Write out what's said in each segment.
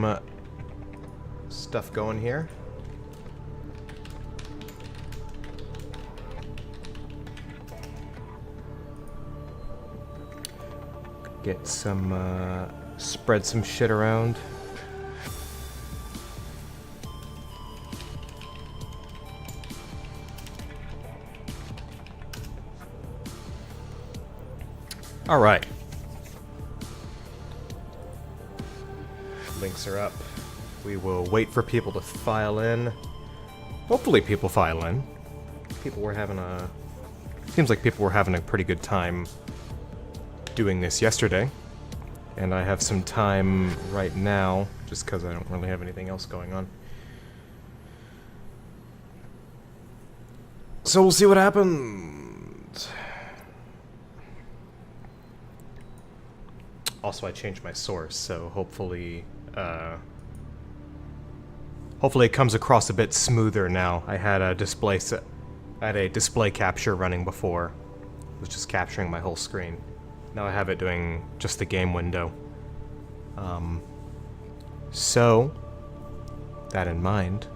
some stuff going here. Get some, spread some shit around. All right. Links are up. We will wait for people to file in. Hopefully people file in. Seems like people were having a pretty good time doing this yesterday. And I have some time right now, just because I don't really have anything else going on. So we'll see what happens. Also, I changed my source, so hopefully it comes across a bit smoother now. I had a display capture running before. It was just capturing my whole screen. Now I have it doing just the game window. So, that in mind.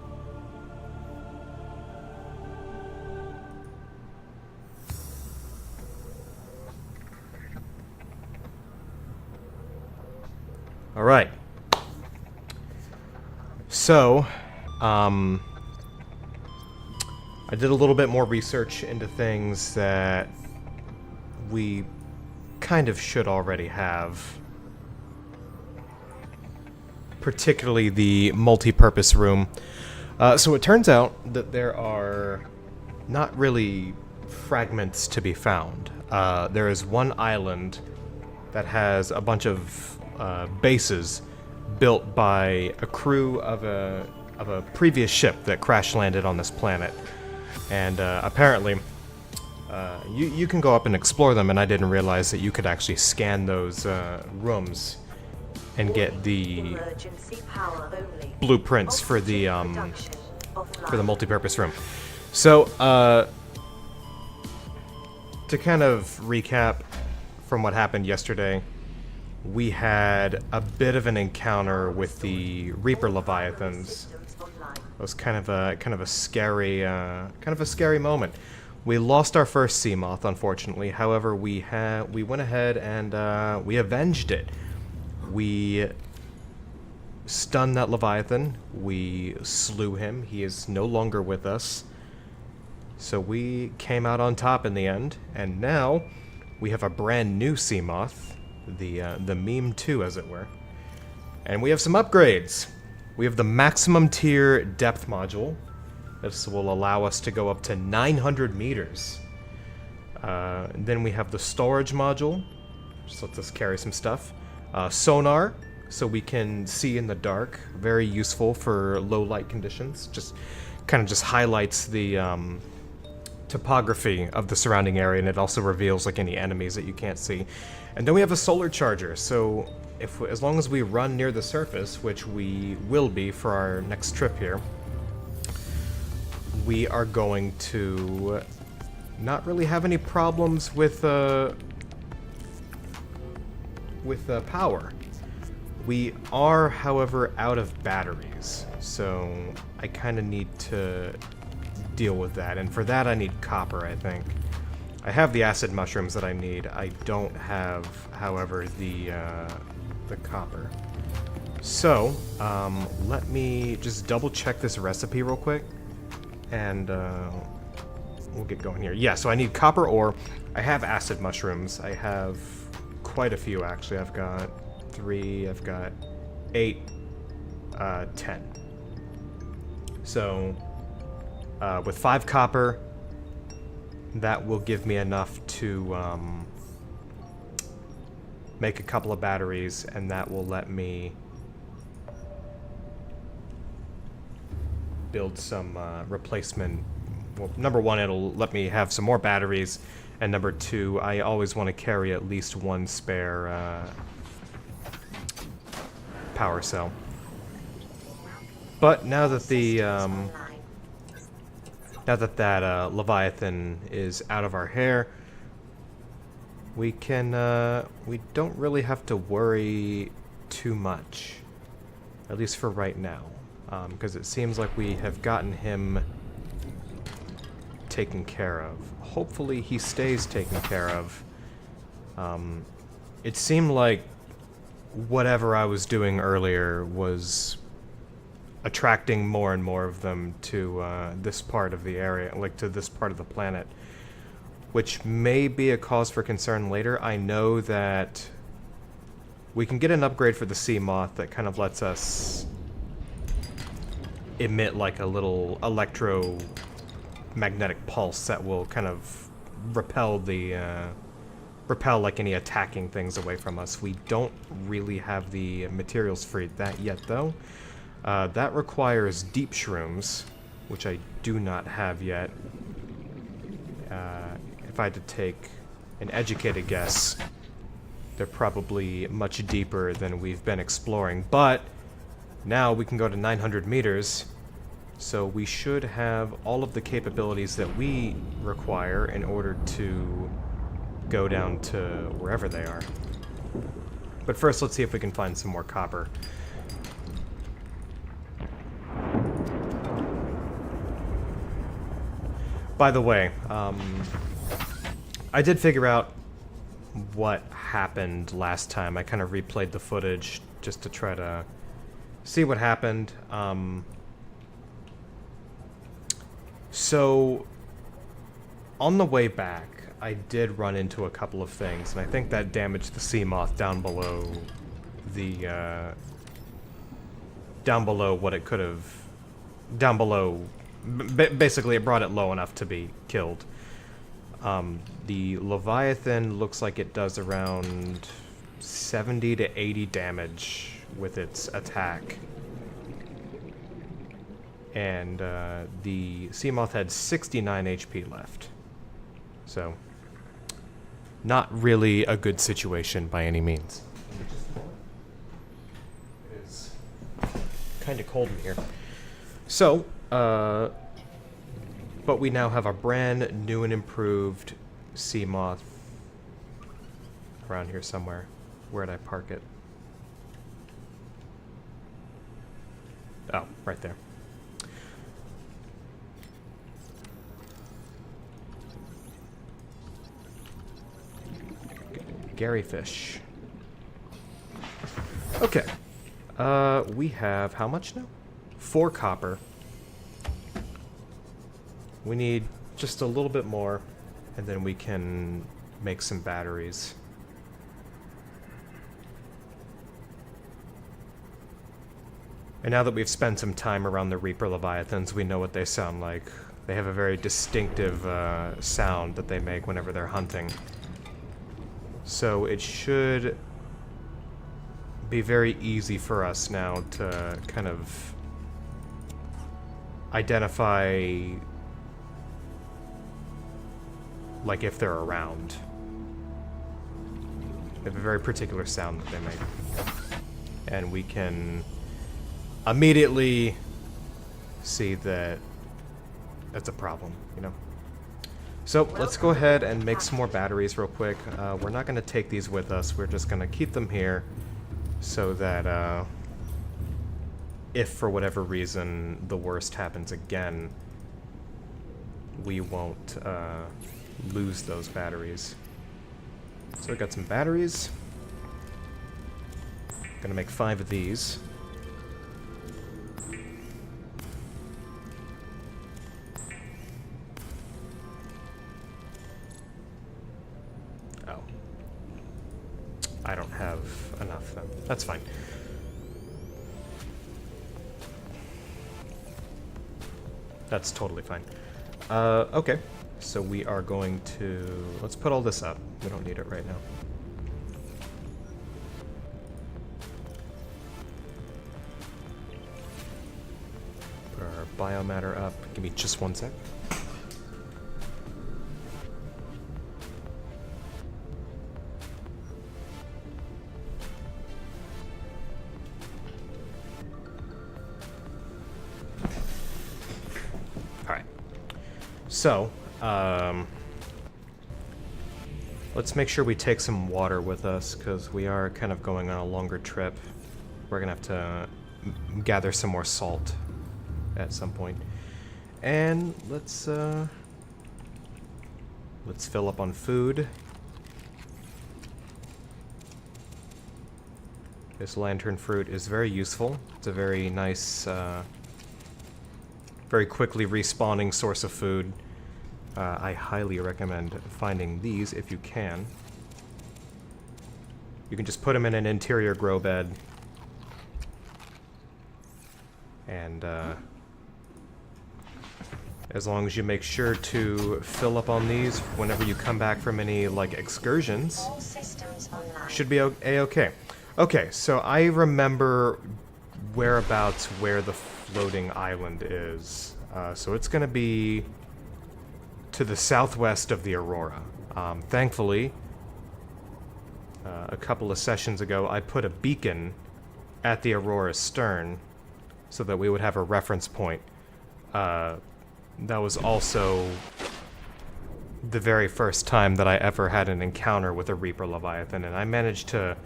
All right. So, I did a little bit more research into things that we kind of should already have. Particularly the multi-purpose room. So it turns out that there are not really fragments to be found. There is one island that has a bunch of bases built by a crew of a previous ship that crash landed on this planet, and apparently you can go up and explore them. And I didn't realize that you could actually scan those rooms and get the blueprints for the multi-purpose room. So to kind of recap from what happened yesterday. We had a bit of an encounter with the Reaper Leviathans. It was kind of a scary moment. We lost our first sea moth, unfortunately. However, we went ahead and we avenged it. We stunned that Leviathan. We slew him. He is no longer with us. So we came out on top in the end, and now we have a brand new sea moth. The meme 2, as it were. And we have some upgrades. We have the maximum tier depth module. This will allow us to go up to 900 meters. Then we have the storage module, just lets us carry some stuff. Sonar, so we can see in the dark. Very useful for low light conditions. Just highlights the topography of the surrounding area, and it also reveals like any enemies that you can't see. And then we have a solar charger, so as long as we run near the surface, which we will be for our next trip here, we are going to not really have any problems with power. We are, however, out of batteries, so I kind of need to deal with that, and for that I need copper, I think. I have the acid mushrooms that I need. I don't have, however, the copper. So, let me just double check this recipe real quick, and we'll get going here. Yeah, so I need copper ore. I have acid mushrooms. I have quite a few, actually. I've got 3, I've got 8, 10. So, with 5 copper, that will give me enough to make a couple of batteries, and that will let me build some replacement. Well, number one, it'll let me have some more batteries, and number two, I always want to carry at least one spare power cell. But now that the that Leviathan is out of our hair, we can we don't really have to worry too much. At least for right now. Because it seems like we have gotten him taken care of. Hopefully he stays taken care of. It seemed like whatever I was doing earlier was attracting more and more of them to this part of the area, like to this part of the planet, which may be a cause for concern later. I know that we can get an upgrade for the sea moth that kind of lets us emit like a little electromagnetic pulse that will kind of repel like any attacking things away from us. We don't really have the materials for that yet, though. That requires deep shrooms, which I do not have yet. If I had to take an educated guess, they're probably much deeper than we've been exploring. But now we can go to 900 meters, so we should have all of the capabilities that we require in order to go down to wherever they are. But first, let's see if we can find some more copper. By the way, I did figure out what happened last time. I kind of replayed the footage just to try to see what happened. So, on the way back, I did run into a couple of things, and I think that damaged the sea moth down below the, down below what it could have, down below, basically it brought it low enough to be killed. The Leviathan looks like it does around 70 to 80 damage with its attack. And the Seamoth had 69 HP left. So, not really a good situation by any means. It is kind of cold in here. So, but we now have a brand new and improved Seamoth around here somewhere. Where'd I park it? Oh, right there. Gary fish. Okay. We have how much now? 4 copper. We need just a little bit more, and then we can make some batteries. And now that we've spent some time around the Reaper Leviathans, we know what they sound like. They have a very distinctive sound that they make whenever they're hunting. So it should be very easy for us now to kind of identify, like, if they're around. They have a very particular sound that they make. And we can immediately see that that's a problem, you know? So let's go ahead and make some more batteries real quick. We're not going to take these with us. We're just going to keep them here so that if for whatever reason the worst happens again, we won't lose those batteries. So we got some batteries. Gonna make 5 of these. Oh. I don't have enough then. That's fine. That's totally fine. Okay. So we are going to... Let's put all this up. We don't need it right now. Put our biomatter up. Give me just 1 sec. Alright. So... let's make sure we take some water with us, because we are kind of going on a longer trip. We're going to have to gather some more salt at some point. And let's fill up on food. This lantern fruit is very useful. It's a very nice, very quickly respawning source of food. I highly recommend finding these if you can. You can just put them in an interior grow bed. And as long as you make sure to fill up on these whenever you come back from any, like, excursions, should be a-okay. Okay, so I remember whereabouts where the floating island is. So it's going to be to the southwest of the Aurora. Thankfully, a couple of sessions ago, I put a beacon at the Aurora's stern so that we would have a reference point. That was also the very first time that I ever had an encounter with a Reaper Leviathan, and I managed to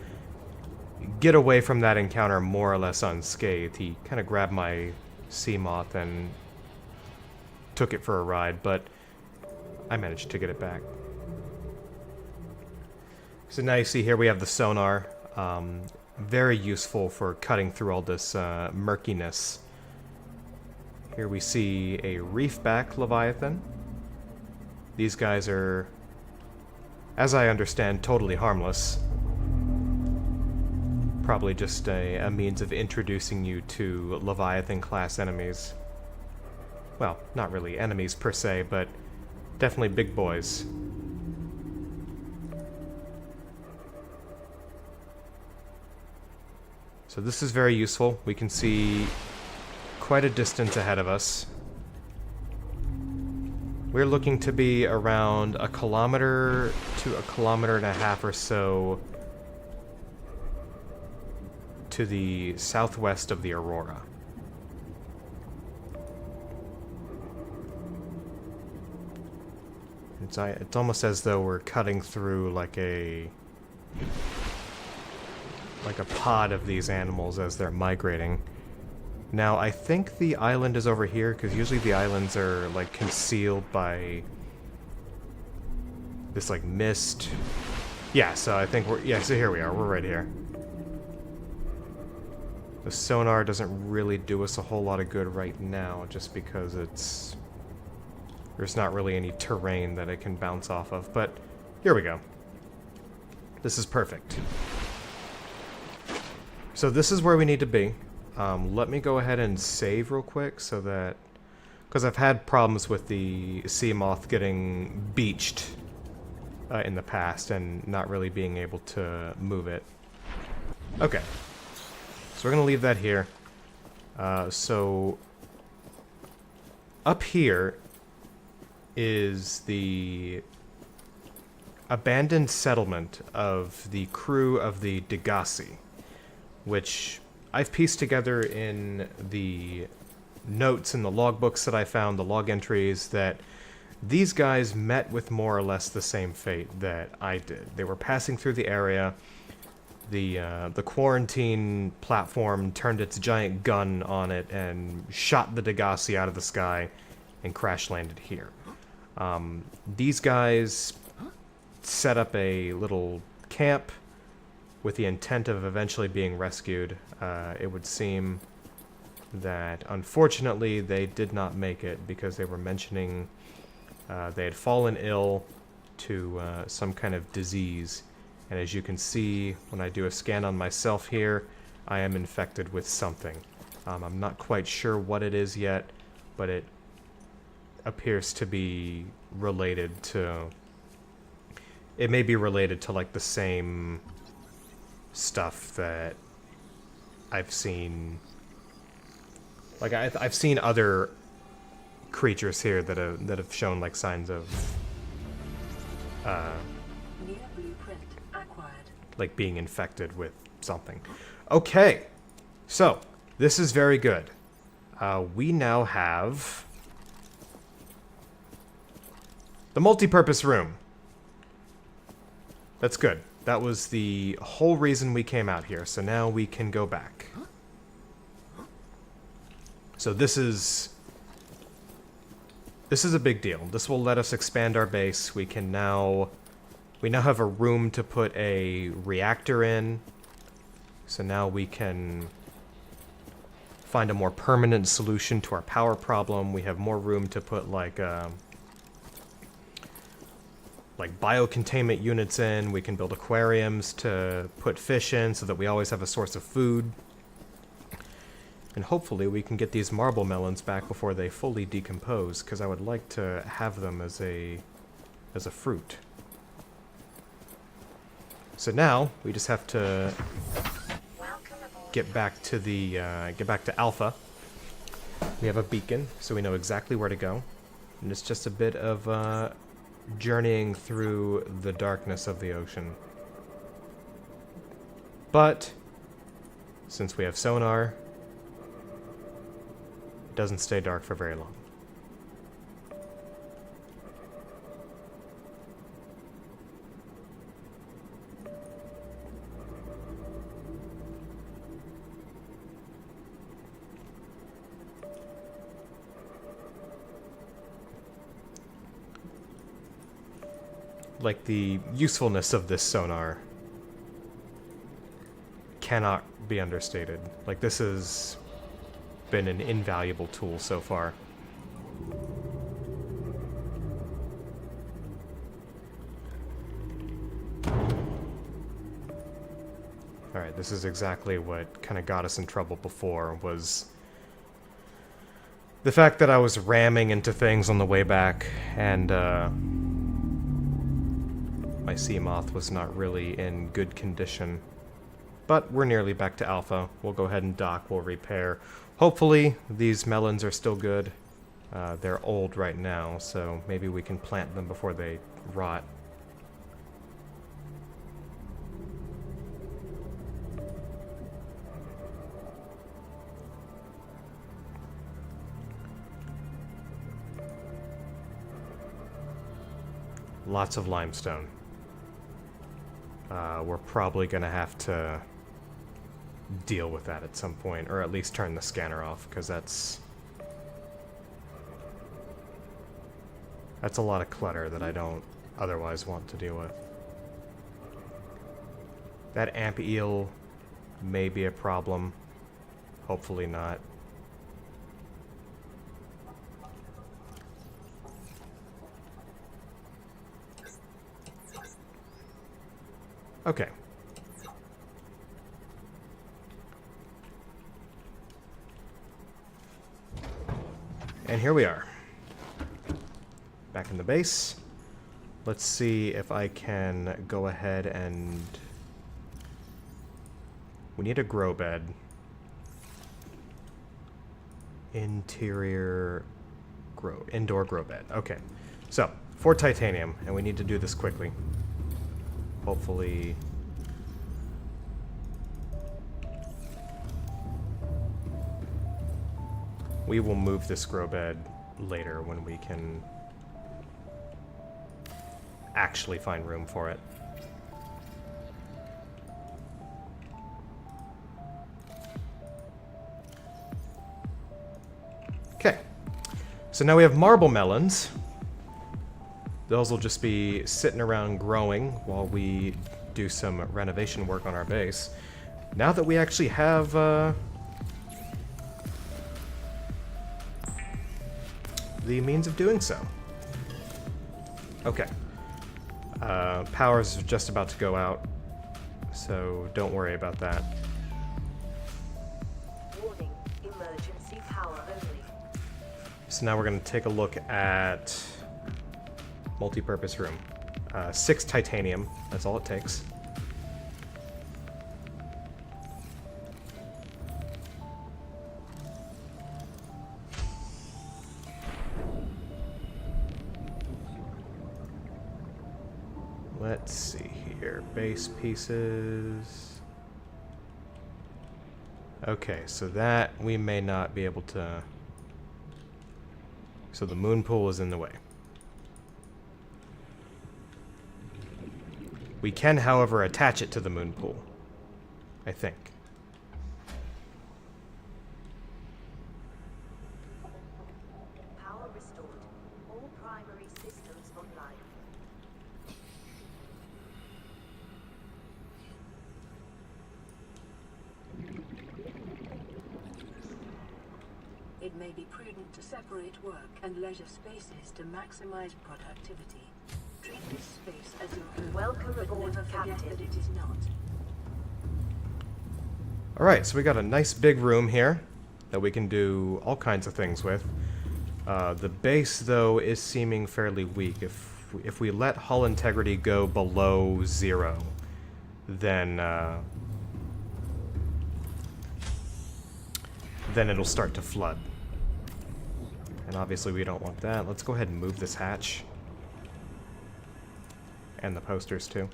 get away from that encounter more or less unscathed. He kind of grabbed my sea moth and took it for a ride, but I managed to get it back. So now you see here we have the sonar. Very useful for cutting through all this murkiness. Here we see a reefback Leviathan. These guys are, as I understand, totally harmless. Probably just a means of introducing you to Leviathan-class enemies. Well, not really enemies per se, but definitely big boys. So this is very useful. We can see quite a distance ahead of us. We're looking to be around 1 kilometer to 1.5 kilometers or so to the southwest of the Aurora. It's almost as though we're cutting through like a pod of these animals as they're migrating. Now, I think the island is over here, because usually the islands are, like, concealed by this, like, mist. Yeah, so I think we're... Yeah, so here we are. We're right here. The sonar doesn't really do us a whole lot of good right now, just because it's... There's not really any terrain that it can bounce off of, but here we go. This is perfect. So this is where we need to be. Let me go ahead and save real quick so that... Because I've had problems with the sea moth getting beached in the past and not really being able to move it. Okay. So we're going to leave that here. So up here is the abandoned settlement of the crew of the Degassi, which I've pieced together in the notes and the logbooks that I found, the log entries, that these guys met with more or less the same fate that I did. They were passing through the area. The quarantine platform turned its giant gun on it and shot the Degassi out of the sky and crash landed here. These guys set up a little camp with the intent of eventually being rescued. It would seem that, unfortunately, they did not make it because they were mentioning they had fallen ill to some kind of disease. And as you can see, when I do a scan on myself here, I am infected with something. I'm not quite sure what it is yet, but it appears to be related to... It may be related to, like, the same stuff that I've seen. Like, I've seen other creatures here that have shown, like, signs of New blueprint acquired. like being infected with something. Okay, so this is very good. We now have the multi-purpose room. That's good. That was the whole reason we came out here, so now we can go back. So this is a big deal. This will let us expand our base. We now have a room to put a reactor in. So now we can find a more permanent solution to our power problem. We have more room to put like biocontainment units in. We can build aquariums to put fish in so that we always have a source of food. And hopefully we can get these marble melons back before they fully decompose, because I would like to have them as a fruit. So now we just have to get back to Alpha. We have a beacon, so we know exactly where to go. And it's just a bit of journeying through the darkness of the ocean. But since we have sonar, it doesn't stay dark for very long. Like, the usefulness of this sonar cannot be understated. Like, this has been an invaluable tool so far. Alright, this is exactly what kind of got us in trouble before, was the fact that I was ramming into things on the way back, and my Seamoth was not really in good condition. But we're nearly back to Alpha. We'll go ahead and dock, we'll repair. Hopefully these melons are still good. They're old right now, so maybe we can plant them before they rot. Lots of limestone. We're probably going to have to deal with that at some point, or at least turn the scanner off, because that's a lot of clutter that I don't otherwise want to deal with. That amp eel may be a problem. Hopefully not. Okay. And here we are. Back in the base. Let's see if I can go ahead and... We need a grow bed. Indoor grow bed. Okay. So, 4 titanium, and we need to do this quickly. Hopefully... We will move this grow bed later when we can actually find room for it. Okay. So now we have marble melons. Those will just be sitting around growing while we do some renovation work on our base. Now that we actually have the means of doing so. Okay. Power's just about to go out, so don't worry about that. Warning, emergency power only. So now we're going to take a look at multi-purpose room. 6 titanium, that's all it takes. Let's see here, base pieces. Okay, so that we may not be able to... So the moon pool is in the way. We can, however, attach it to the moon pool, I think. It may be prudent to separate work and leisure spaces to maximize productivity. Treat this space as your home. Welcome but aboard, never forget Captain. that it is not. Alright, so we got a nice big room here that we can do all kinds of things with. The base, though, is seeming fairly weak. If we let hull integrity go below 0, then it'll start to flood. And obviously we don't want that. Let's go ahead and move this hatch. And the posters, too.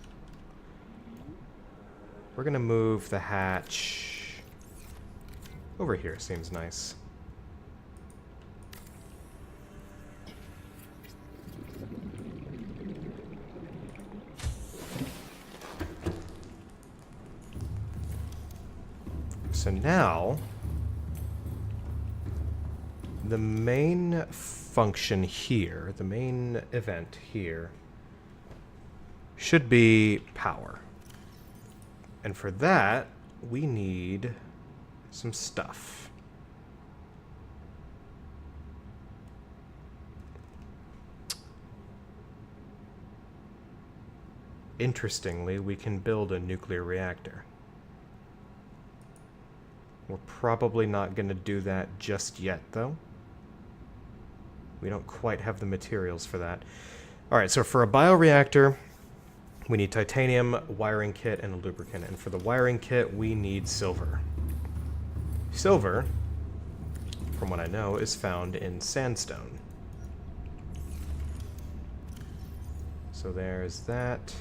We're gonna move the hatch over here, seems nice. So now, the main function here, the main event here, should be power. And for that, we need some stuff. Interestingly, we can build a nuclear reactor. We're probably not going to do that just yet, though. We don't quite have the materials for that. Alright, so for a bioreactor, we need titanium, wiring kit, and a lubricant. And for the wiring kit, we need silver. Silver, from what I know, is found in sandstone. So there's that.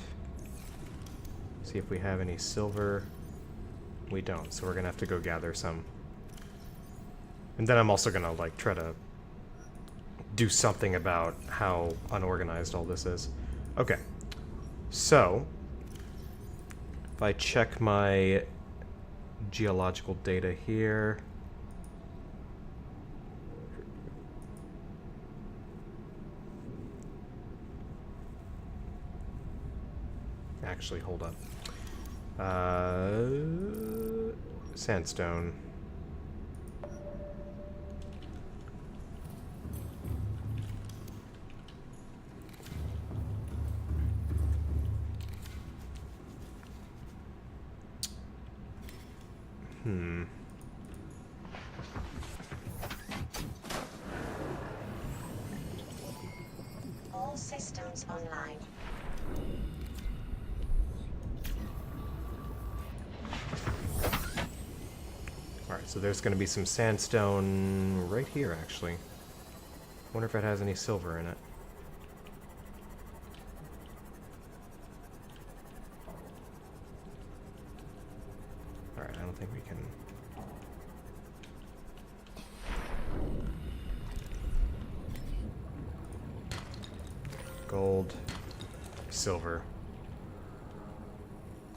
See if we have any silver. We don't, so we're gonna have to go gather some. And then I'm also gonna, like, try to do something about how unorganized all this is. Okay. So, if I check my geological data here... Actually, hold up. Sandstone. All systems online. Alright, so there's going to be some sandstone right here, actually. Wonder if it has any silver in it. Alright, I don't think we can... Gold, silver.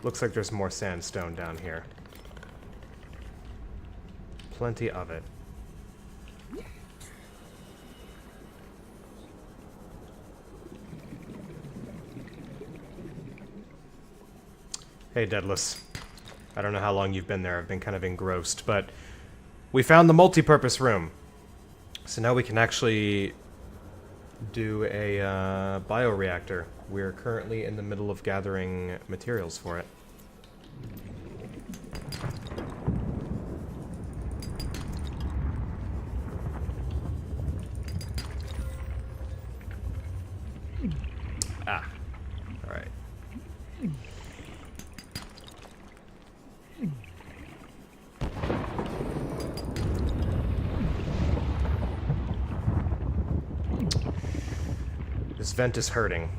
Looks like there's more sandstone down here. Plenty of it. Hey, Deadless. I don't know how long you've been there. I've been kind of engrossed, but we found the multi-purpose room. So now we can actually do a bioreactor. We're currently in the middle of gathering materials for it. Ah, all right. This vent is hurting.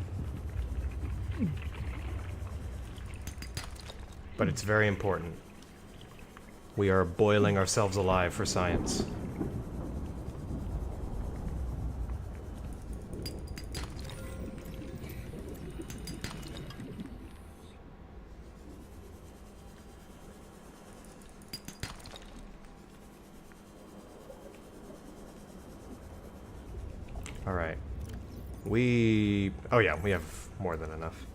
But it's very important. We are boiling ourselves alive for science. All right. Oh yeah, we have more than enough.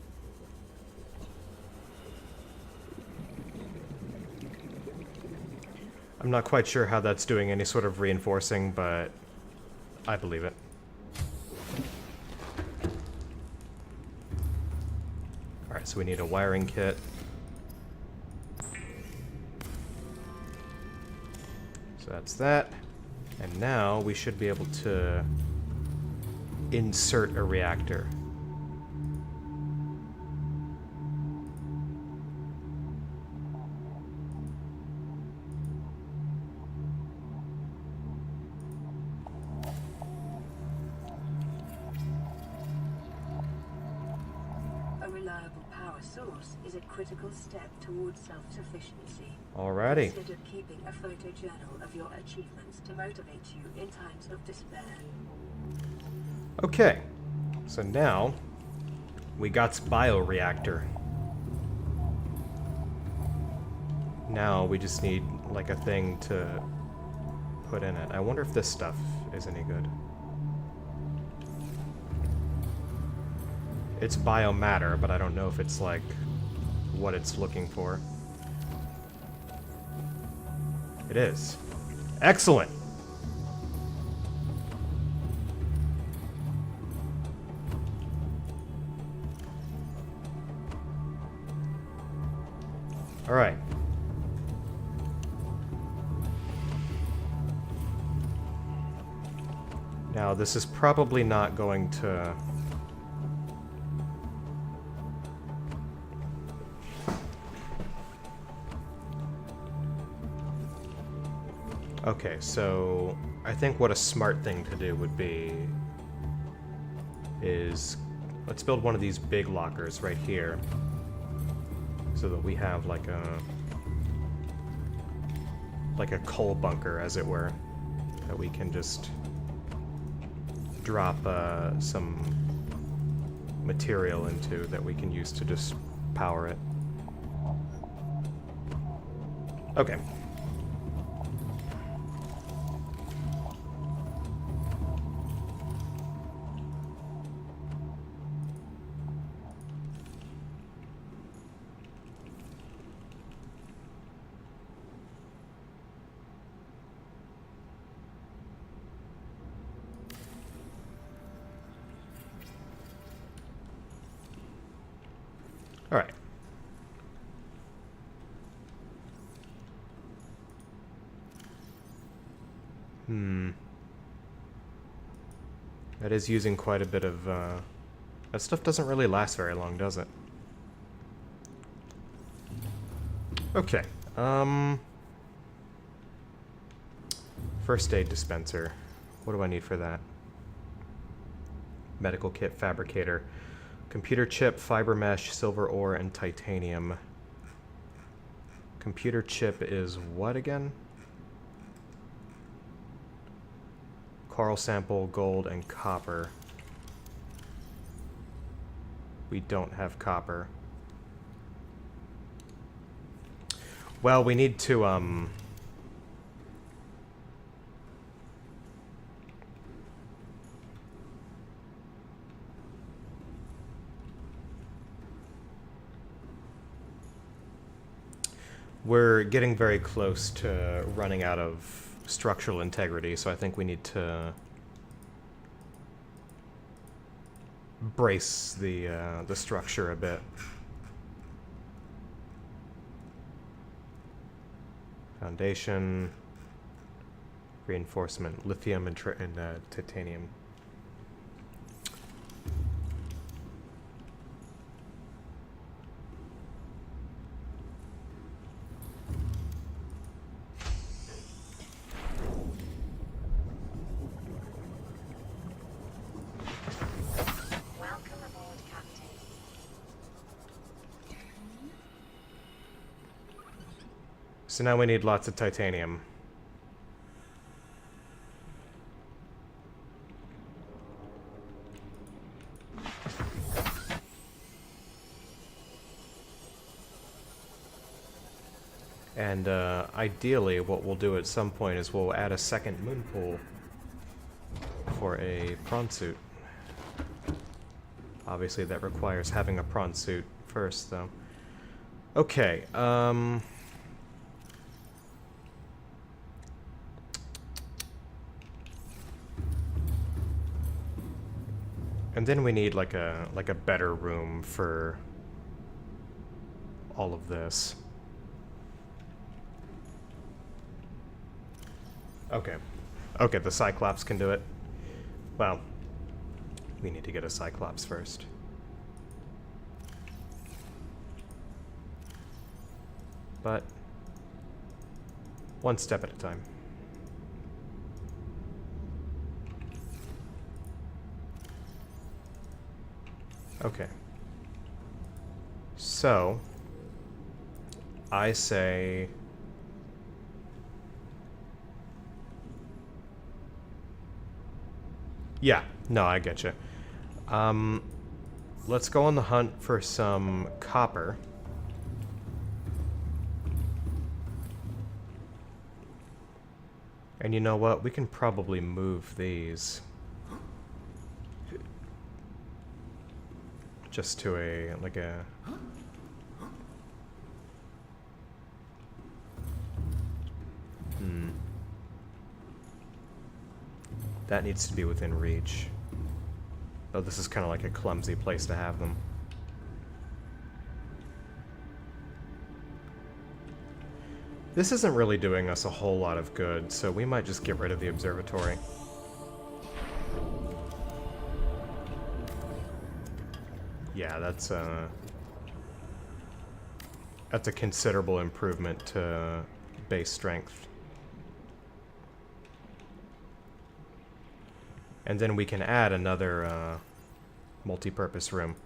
I'm not quite sure how that's doing any sort of reinforcing, but I believe it. Alright, so we need a wiring kit. So that's that. And now we should be able to insert a reactor. A reliable power source is a critical step towards self-sufficiency. Alrighty. Consider keeping a photojournal of your achievements to motivate you in times of despair. Okay. So now we got bioreactor. Now we just need like a thing to put in it. I wonder if this stuff is any good. It's biomatter, but I don't know if it's like what it's looking for. It is. Excellent! Alright. Now, this is probably not going to... Okay, so I think what a smart thing to do would be is let's build one of these big lockers right here so that we have like a coal bunker, as it were, that we can just drop some material into that we can use to just power it. Okay. All right. That is using quite a bit of, that stuff doesn't really last very long, does it? Okay, first aid dispenser. What do I need for that? Medical kit fabricator. Computer chip, fiber mesh, silver ore, and titanium. Computer chip is what again? Coral sample, gold, and copper. We don't have copper. Well, we need to, we're getting very close to running out of structural integrity, so I think we need to brace the structure a bit. Foundation, reinforcement, lithium, and titanium. Welcome aboard, Captain. So now we need lots of titanium. And ideally what we'll do at some point is we'll add a second moon pool for a prawn suit. Obviously that requires having a prawn suit first, though. Okay, And then we need like a better room for all of this. Okay. Okay, the Cyclops can do it. Well, we need to get a Cyclops first. But one step at a time. Okay. So, I say... Yeah, no, I get you. Let's go on the hunt for some copper. And you know what? We can probably move these. Just to a, like a... That needs to be within reach. Though this is kind of like a clumsy place to have them. This isn't really doing us a whole lot of good, so we might just get rid of the observatory. Yeah, that's a considerable improvement to base strength. And then we can add another multi-purpose room.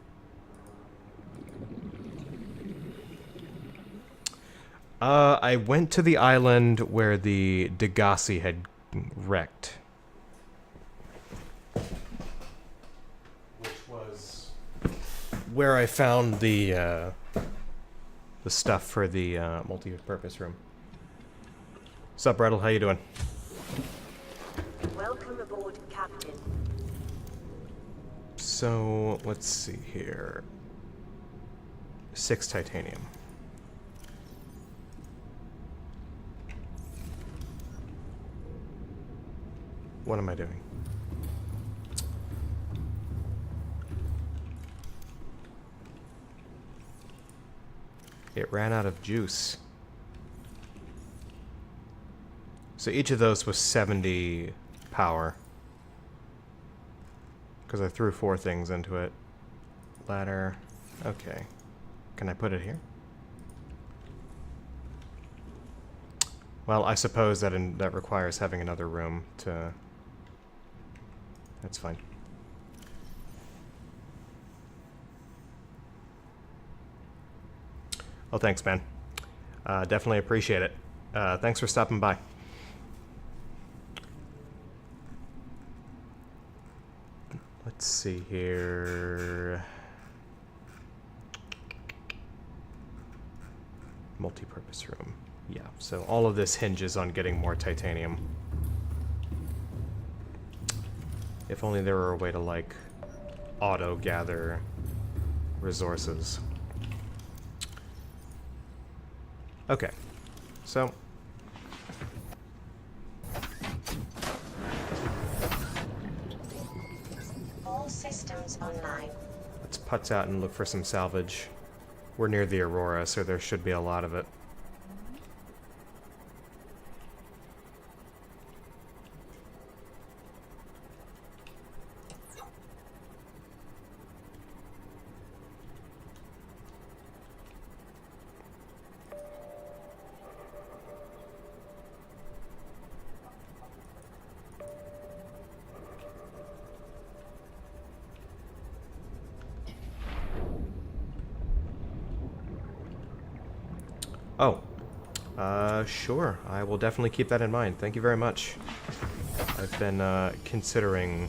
I went to the island where the Degassi had wrecked. Which was where I found the stuff for the multi-purpose room. Sup, Rattle? How you doing? Welcome aboard, Captain. So, let's see here. 6 titanium. What am I doing? It ran out of juice. So each of those was 70 power. Because I threw 4 things into it. Ladder. Okay. Can I put it here? Well, I suppose that that requires having another room to... That's fine. Oh, thanks, man. Definitely appreciate it. Thanks for stopping by. Let's see here. Multi-purpose room. Yeah, so all of this hinges on getting more titanium. If only there were a way to, like, auto-gather resources. Okay, so... All systems online. Let's putz out and look for some salvage. We're near the Aurora, so there should be a lot of it. Oh, sure. I will definitely keep that in mind. Thank you very much. I've been considering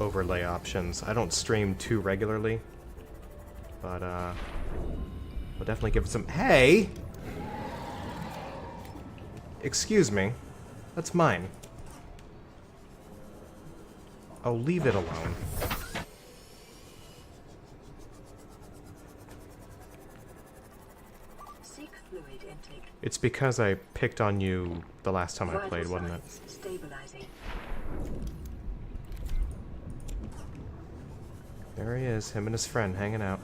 overlay options. I don't stream too regularly, but we'll definitely give it some... Hey! Excuse me. That's mine. Oh, leave it alone. It's because I picked on you the last time I played, wasn't it? Stabilizing. There he is, him and his friend hanging out.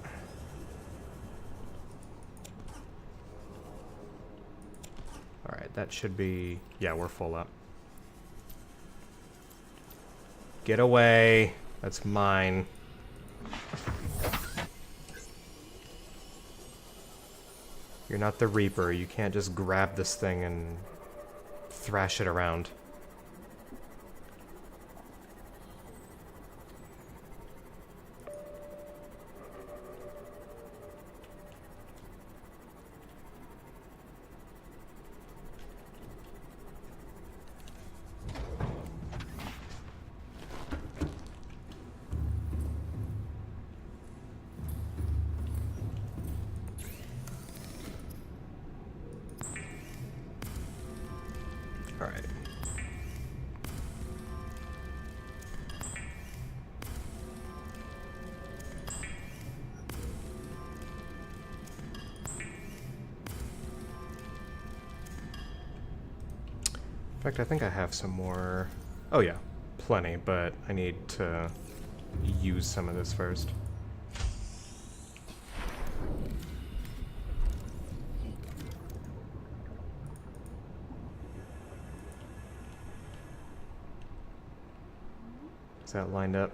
Alright, that should be... Yeah, we're full up. Get away. That's mine. You're not the Reaper. You can't just grab this thing and thrash it around. Alright. In fact, I think I have some more... Oh yeah, plenty, but I need to use some of this first. Is that lined up?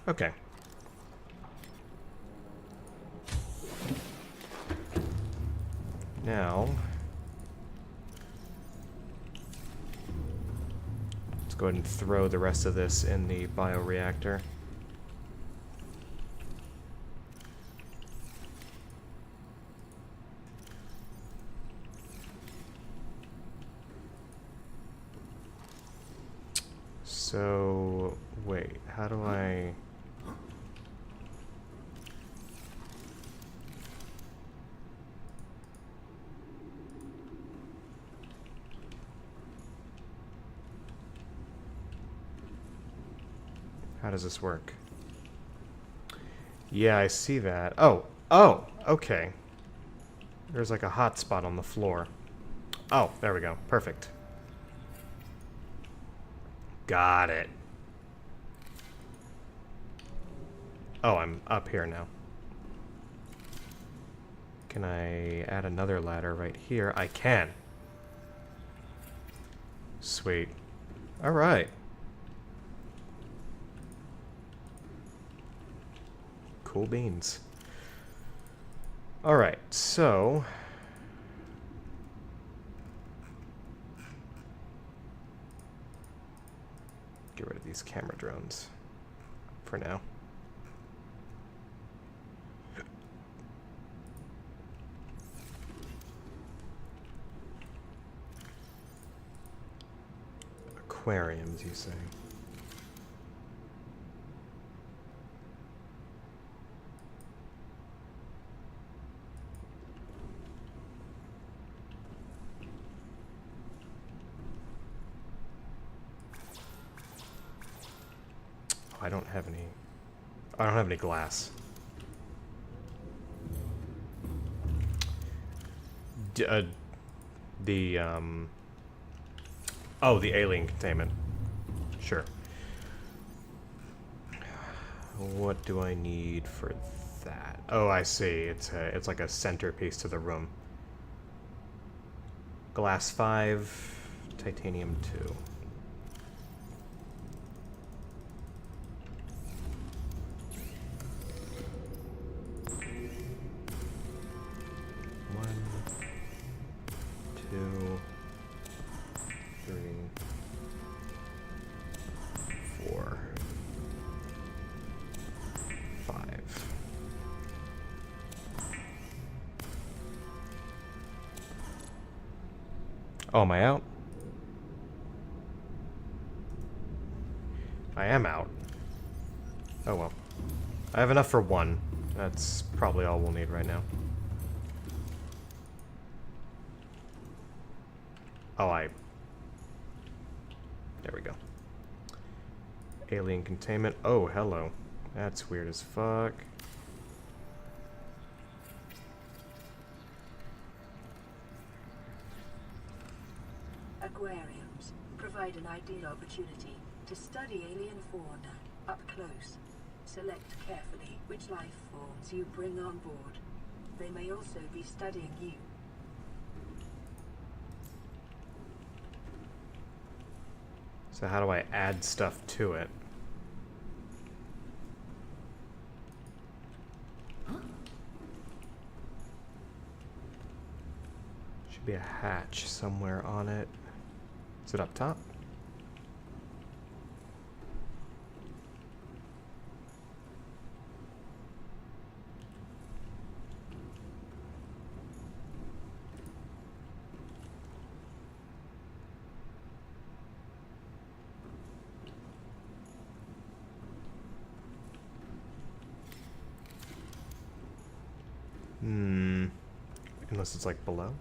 Okay. Now, let's go ahead and throw the rest of this in the bioreactor. So, wait, how do I... How does this work? Yeah, I see that. Oh, okay. There's like a hot spot on the floor. Oh, there we go. Perfect. Got it. Oh, I'm up here now. Can I add another ladder right here? I can. Sweet. All right. Cool beans. All right, so get rid of these camera drones for now. Aquariums, you say? I don't have any. I don't have any glass. Oh, the alien containment. Sure. What do I need for that? Oh, I see. It's like a centerpiece to the room. Glass 5, titanium 2. Oh, am I out? I am out. Oh well. I have enough for one. That's probably all we'll need right now. Oh, there we go. Alien containment. Oh, hello. That's weird as fuck. Aquariums provide an ideal opportunity to study alien fauna up close. Select carefully which life forms you bring on board. They may also be studying you. So how do I add stuff to it? Should be a hatch somewhere on it. Is it up top? Unless it's like below?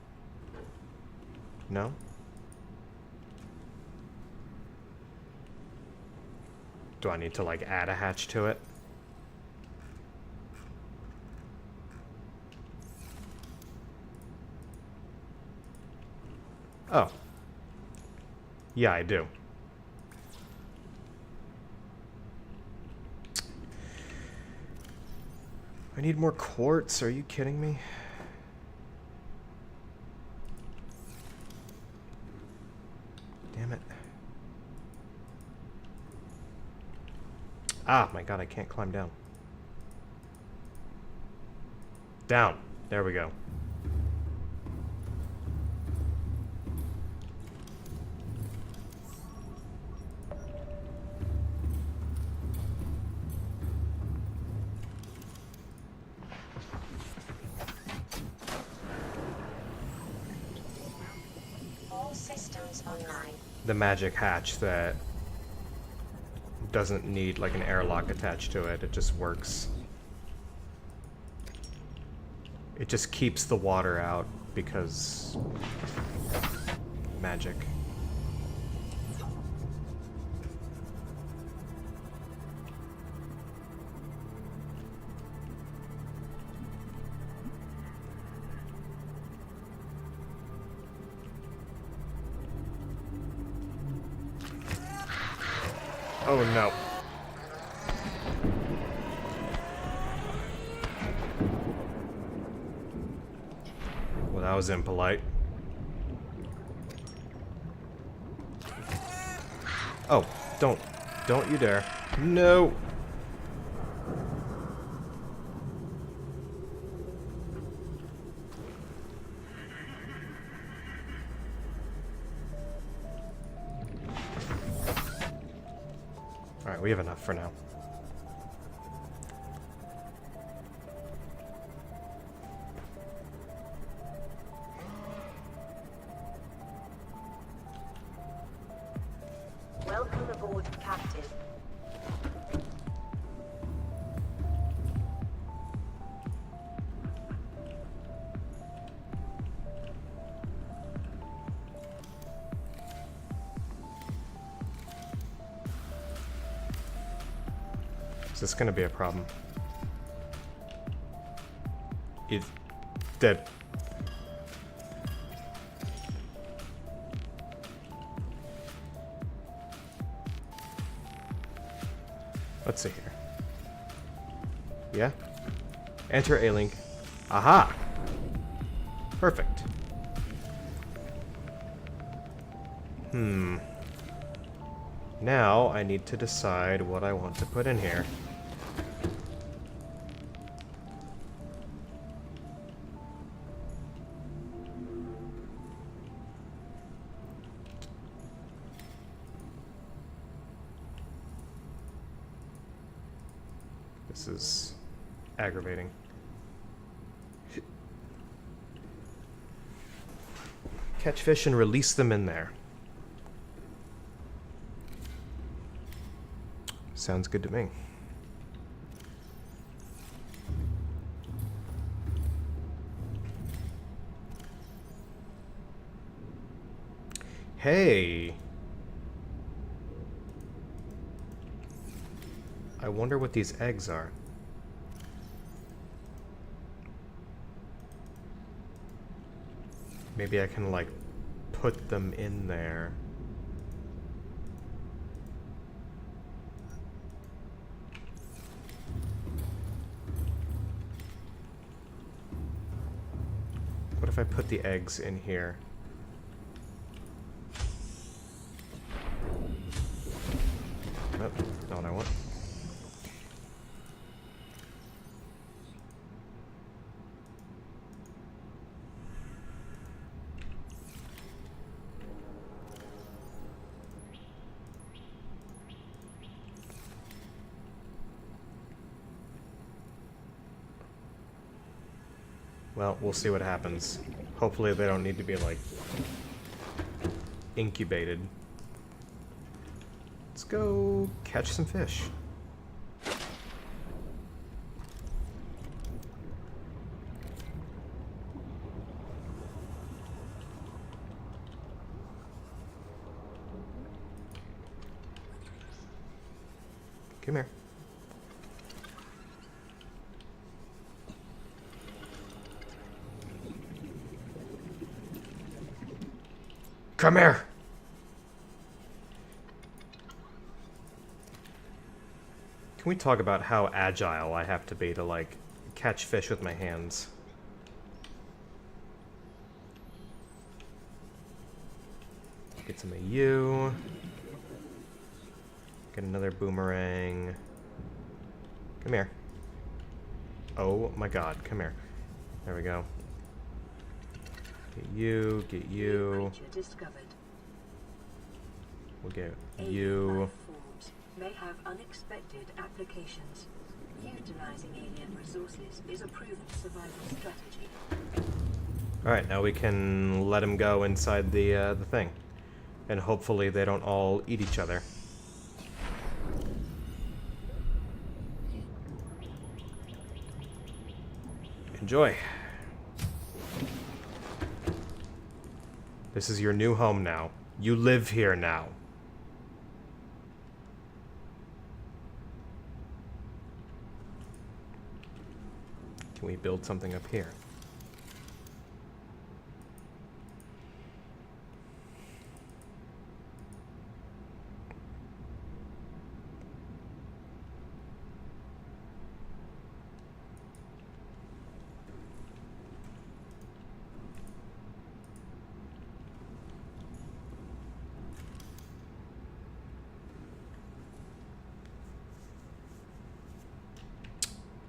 No? Do I need to like add a hatch to it? Oh. Yeah, I do. I need more quartz. Are you kidding me? Damn it. Ah, my god, I can't climb down. Down. There we go. All systems online. The magic hatch that doesn't need like an airlock attached to it. It just works. It just keeps the water out because magic. Oh no. Well, that was impolite. Oh, don't you dare. No. Alright, we have enough for now. Welcome aboard, Captain. Is this gonna be a problem? It's dead. Let's see here. Yeah? Enter A-Link. Aha! Perfect. Now I need to decide what I want to put in here. This is aggravating. Catch fish and release them in there. Sounds good to me. Hey. I wonder what these eggs are. Maybe I can, like, put them in there. What if I put the eggs in here? Nope, not what I want. Well, we'll see what happens. Hopefully they don't need to be, like, incubated. Let's go catch some fish. Come here. Come here! Can we talk about how agile I have to be to, like, catch fish with my hands? Get some of you. Get another boomerang. Come here. Oh my god, come here. There we go. Get you, get you. We'll get you. Life forms may have unexpected applications. Utilizing alien resources is a proven survival strategy. Alright, now we can let them go inside the thing. And hopefully they don't all eat each other. Enjoy. This is your new home now. You live here now. Can we build something up here?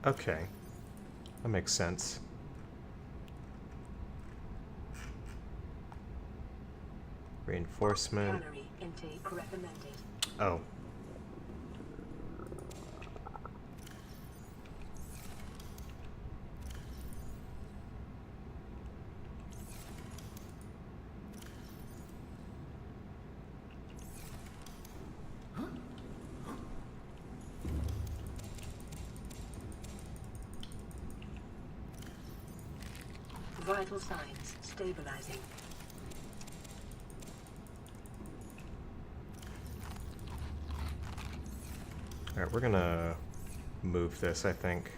Okay. That makes sense. Reinforcement. Calorie intake recommended. Oh. Vital signs stabilizing. Alright, we're gonna move this, I think.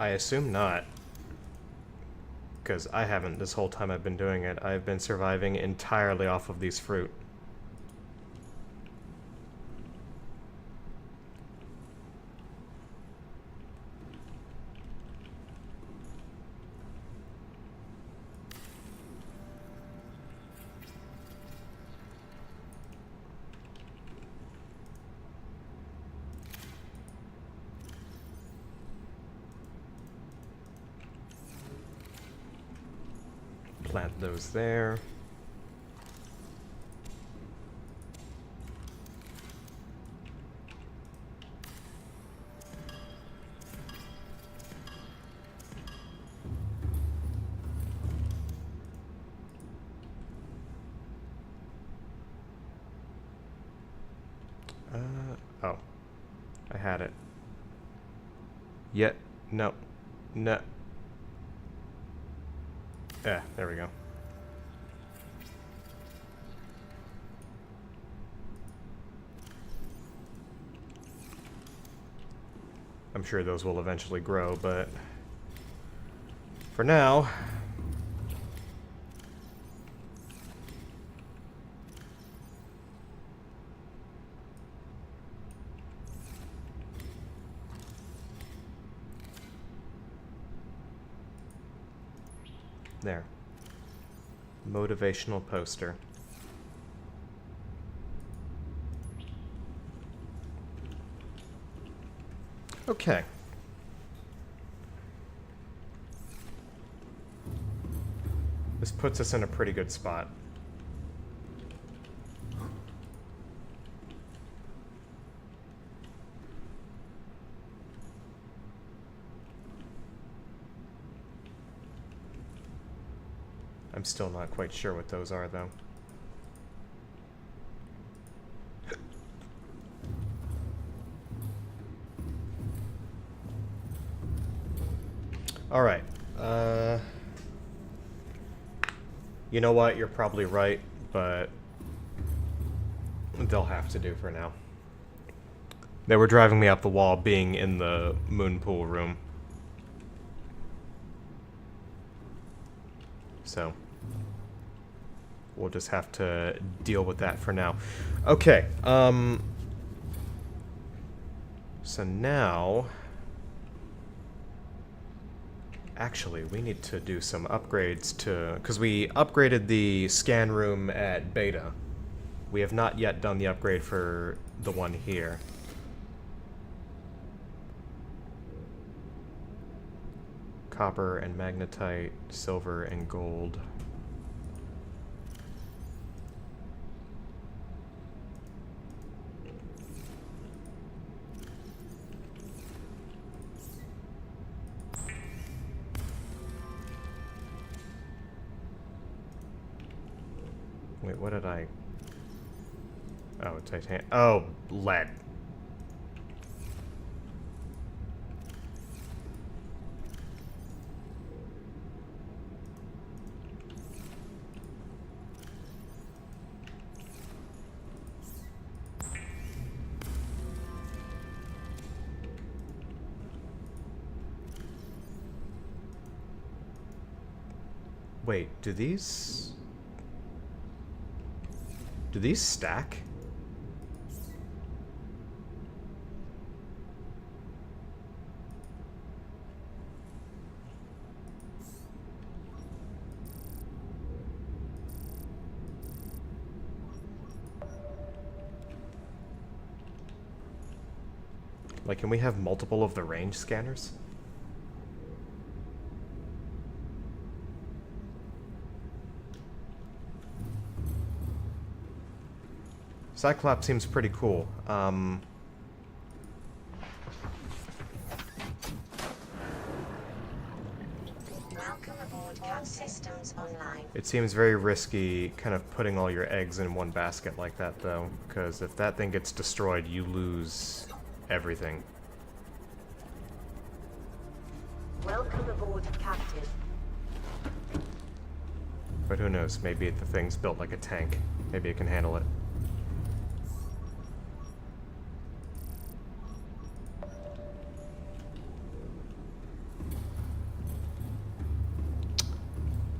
I assume not. Because I haven't this whole time I've been doing it. I've been surviving entirely off of these fruit. Plant those there. Yet, no. No. Yeah, there we go. I'm sure those will eventually grow, but for now, there. Motivational poster. Okay. This puts us in a pretty good spot. I'm still not quite sure what those are, though. All right. You know what? You're probably right, but they'll have to do for now. They were driving me up the wall being in the moon pool room. So we'll just have to deal with that for now. Okay. So now, actually, we need to do some upgrades to, because we upgraded the scan room at Beta. We have not yet done the upgrade for the one here. Copper and magnetite, silver and gold. Wait, what did I... Oh, titanium. Oh, lead. Wait, do these stack? Like, can we have multiple of the range scanners? Cyclops seems pretty cool. Welcome aboard Cat Systems Online. It seems very risky kind of putting all your eggs in one basket like that, though, because if that thing gets destroyed, you lose everything. Welcome aboard, Captain. But who knows, maybe the thing's built like a tank. Maybe it can handle it.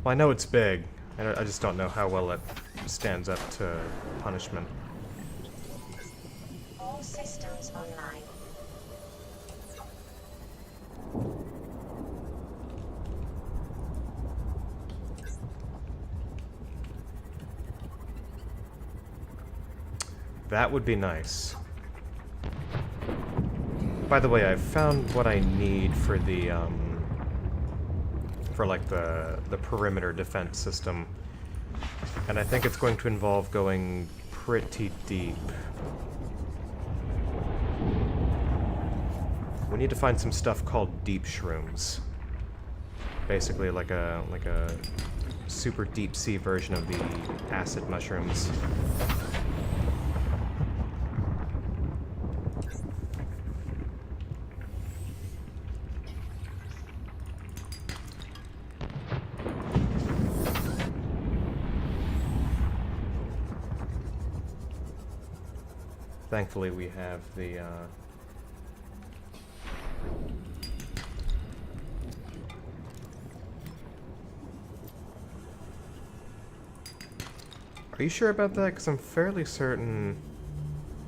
Well, I know it's big. I just don't know how well it stands up to punishment. All systems online. That would be nice. By the way, I've found what I need for the, for like the perimeter defense system. And I think it's going to involve going pretty deep. We need to find some stuff called deep shrooms. Basically like a super deep sea version of the acid mushrooms. Thankfully we have the, Are you sure about that? Because I'm fairly certain...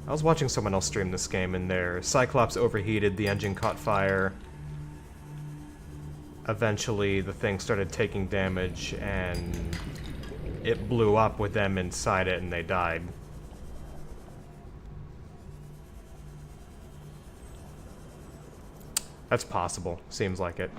I was watching someone else stream this game, and their Cyclops overheated, the engine caught fire. Eventually, the thing started taking damage, and it blew up with them inside it, and they died. That's possible. Seems like it.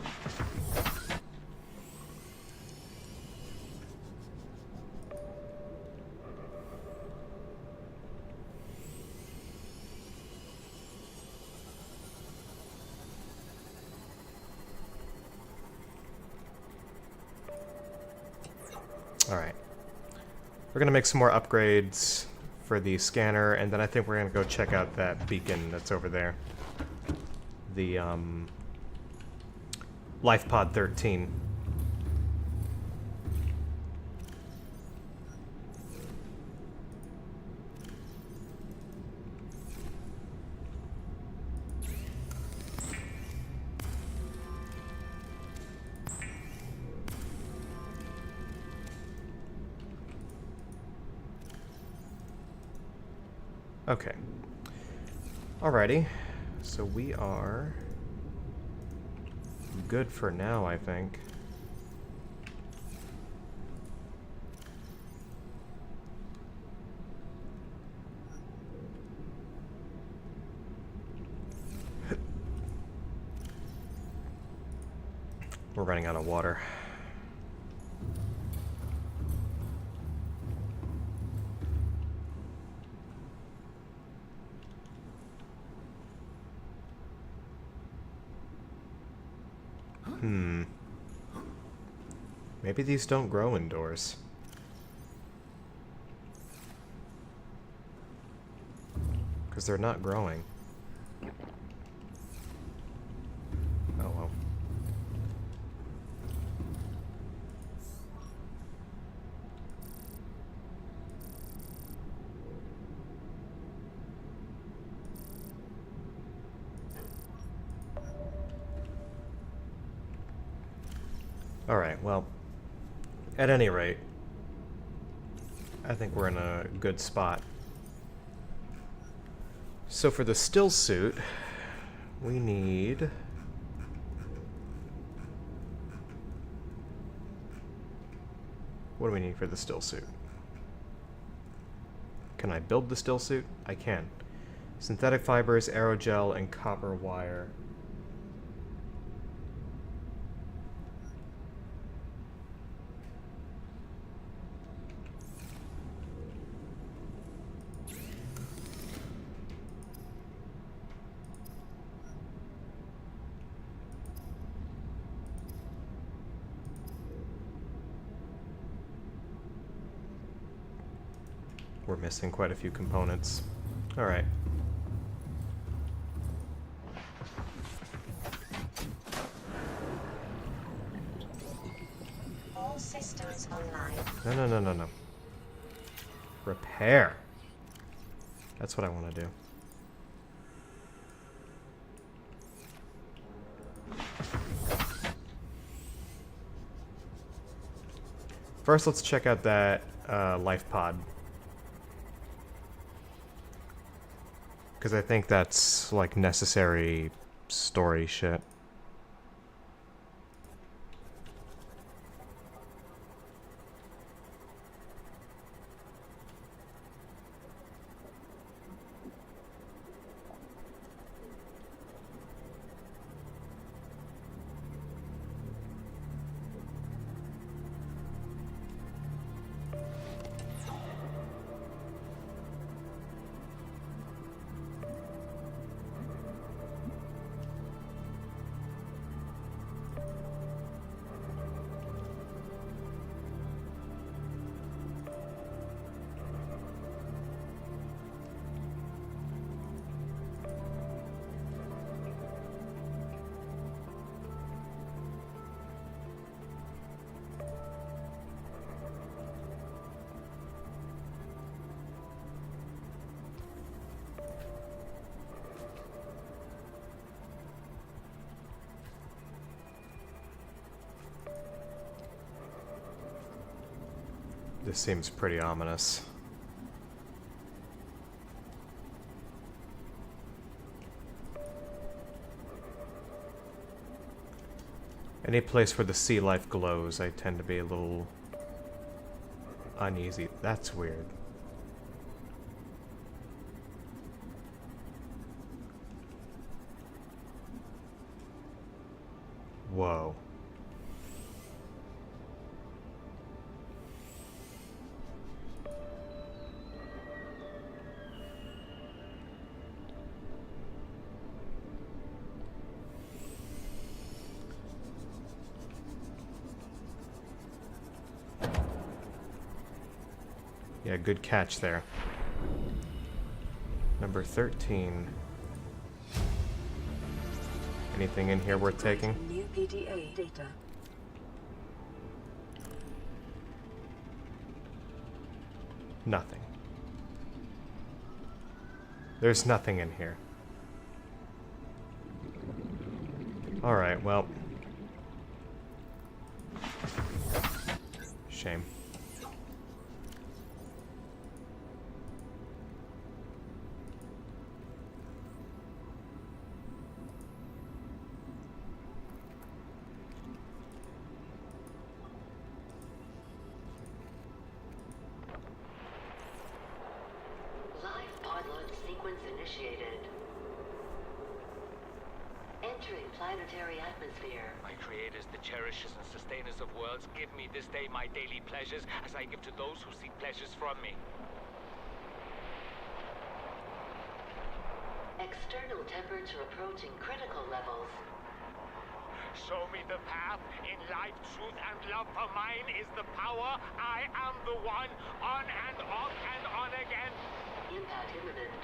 Alright. We're gonna make some more upgrades for the scanner, and then I think we're gonna go check out that beacon that's over there. The, Life Pod 13. Okay. Alrighty. So we are good for now, I think. We're running out of water. Maybe these don't grow indoors. Because they're not growing. Oh well. Alright, well, at any rate, I think we're in a good spot. So for the still suit, we need... What do we need for the still suit? Can I build the still suit? I can. Synthetic fibers, aerogel, and copper wire. We're missing quite a few components. Alright. All systems online. No. Repair. That's what I want to do. First, let's check out that life pod. Because I think that's, like, necessary story shit. This seems pretty ominous. Any place where the sea life glows, I tend to be a little uneasy. That's weird. Whoa. Yeah, good catch there. Number 13. Anything in here worth taking? New PDA data. Nothing. There's nothing in here. Alright, well. Shame. Initiated. Entering planetary atmosphere. My creators, the cherishers and sustainers of worlds, give me this day my daily pleasures as I give to those who seek pleasures from me. External temperature approaching critical levels. Show me the path. In life, truth, and love for mine is the power. I am the one. On and off and on again. Impact imminent.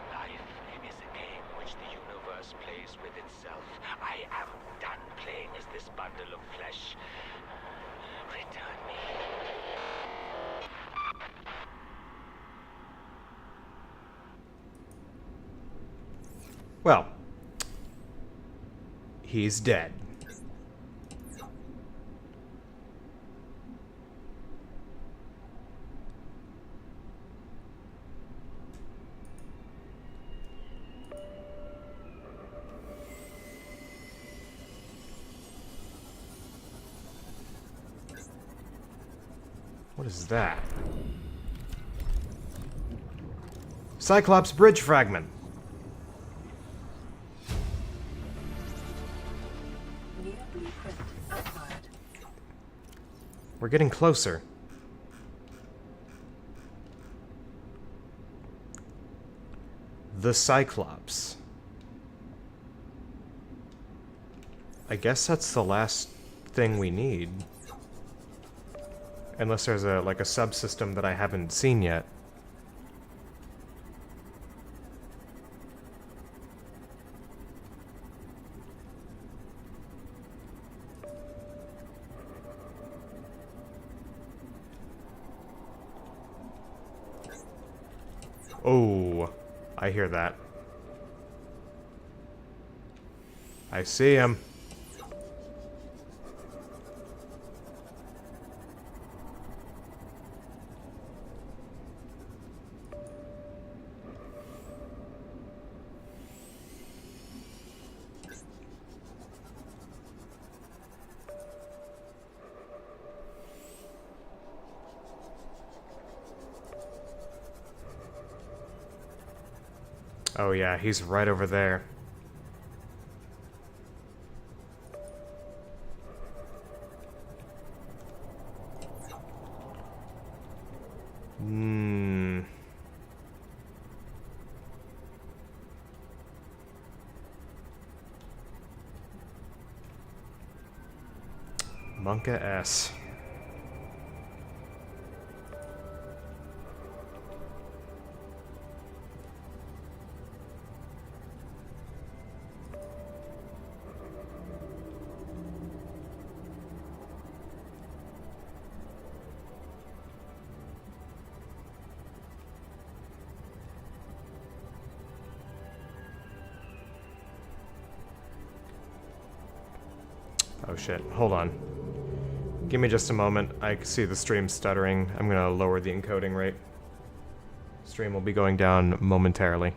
Life is a game which the universe plays with itself. I am done playing as this bundle of flesh. Return me. Well, he's dead. What is that? Cyclops bridge fragment. New blueprint acquired. We're getting closer. The Cyclops. I guess that's the last thing we need. Unless there's a like a subsystem that I haven't seen yet. Oh, I hear that. I see him. Oh yeah, he's right over there. Monka S. Oh shit, hold on. Give me just a moment. I see the stream stuttering. I'm gonna lower the encoding rate. Stream will be going down momentarily.